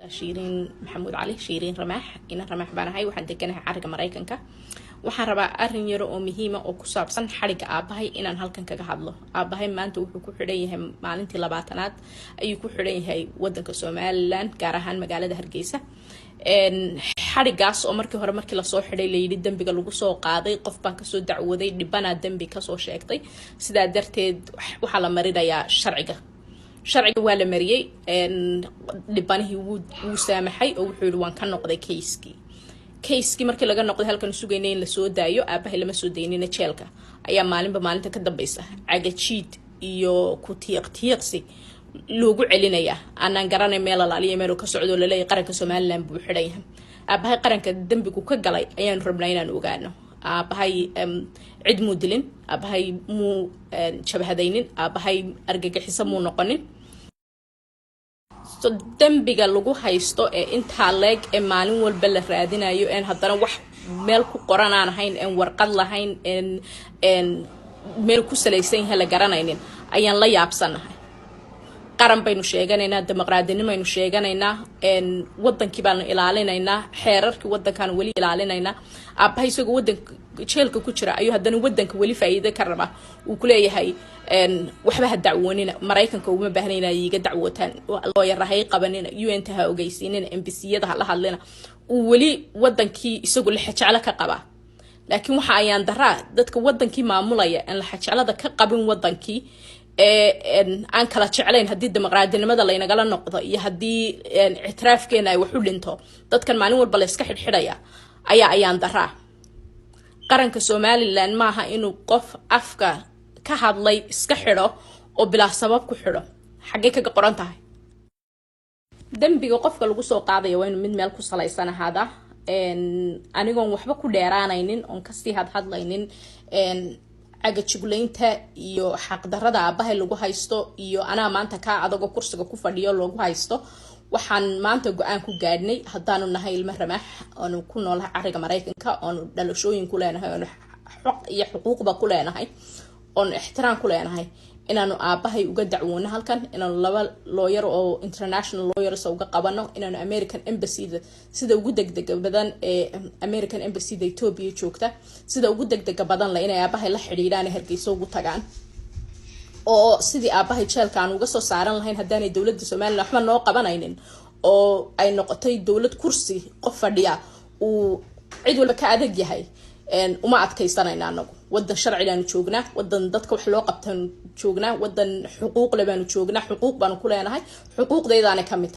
شيرين محمود علي شيرين رماح إنا رماح بانهاي waxaan deganahay cariga Mareykanka waxaan rabaa arin yar oo muhiim ah oo ku saabsan xariga aabahay inaan halkan kaga hadlo aabahay maanta wuxuu ku xidhan yahay maalintii 20aad ayuu ku xidhan yahay wadanka Soomaaliland gaar ahaan magaalada Hargeysa xarigaas oo markii hore markii la soo xidhay leeydi dambiga lagu soo qaaday qof baan ka soo dacwaday dhibana dambi ka soo sheegtay sidaa darteed waxa la marinayaa sharciga waa la mariyay dhibanahi wuu saamaxay oo wuxuu yiri waan ka noqday case-kii markii laga noqday halkan suugaynay in la soo daayo aabahay lama soo daynina jeelka ayaa maalinta ka dambaysa cagajiid iyo ku tiiqsi loogu celinaya aanan garanay meel alaaliye meel ka socdo la leeyahay qaranka Soomaaliland buu xidhan yahay aabahay qaranka dambigu ka galay ayaan rabnaa inaan ogaano aabahay cid muu dilin aabahay muu jabhadaynin aabahay argagaxiso muu noqonin so dambiga lagu haysto ee inta leeg ee maalin walba la raadinayo in haddana wax meel ku qoran aan ahayn in warqad lahayn in meel ku salaysan yahay la garanaynin ayaan la yaabsanahay qaran baynu sheeganaynaa dimuqraadinimo aynu sheeganaynaa wadankii baanu ilaalinaynaa xeerarkii wadankan wali ilaalinaynaa aabahay isagoo wadanka jeelka ku jira ayuu haddana wadanka wali faa'iido ka raba uu ku leeyahay waxba ha dacwoonina Mareykanka uma baahnayna iiga dacwootaan loo yarahay qabanina UN taha ogeysiinina MBC-yada la hadlina uu wali wadankii isagoo la xajacla ka qaba laakiin waxa ayaan daraa dadka wadankii maamulaya in la xajaclada ka qabin wadankii aan kala jeclayn hadii dimuqraadinimada la inagala noqdo iyo hadii ictiraafkeena ay wax u dhinto dadkan maalin walba la iska xidhxidhaya ayaan daraa qaranka Soomaaliland maaha inuu qof afka ka hadlay iska xidho oo bila sabab ku xidho xagee kaga qoran tahay dambiga qofka lagu soo qaadayo waa inuu mid meel ku salaysan ahaada anigoon waxba ku dheeraanaynin oon kasii hadlaynin agajugleynta iyo xaqdarrada aabahay lagu haysto iyo anaa maanta ka adago kursiga ku fadhiyo lagu haysto waxaan maanta go'aan ku gaadhnay haddaanu nahay ilmo Ramaax oo ku noolahay cariga Mareykanka oo dhalashooyin ku leenahay oo xaq iyo xuquuqba ku leenahay oo ixtiraam ku leenahay inaanu aabahay uga dacwoono halkan inaanu laba lawyer oo international lawyers uga qabano inaanu American Embassy sida ugu degdega badan ee American Embassy da Ethiopia joogta sida ugu degdega badan la inay aabahay la xiriiraan Hargeysa ugu tagaan oo sidii aabahay jeelka aan uga soo saaran lahayn haddaanay dawladda Soomaaliland waxba noo qabanaynin oo ay noqotay dawlad kursi qof fadhiya uu cid walba ka adag yahay uma adkaysanayna anagu wadan sharci laanu joognaa wadan dadka wax loo qabtan joognaa wadan xuquuq leh baanu joognaa xuquuq baanu ku leenahay xuquuqdeedaana kamid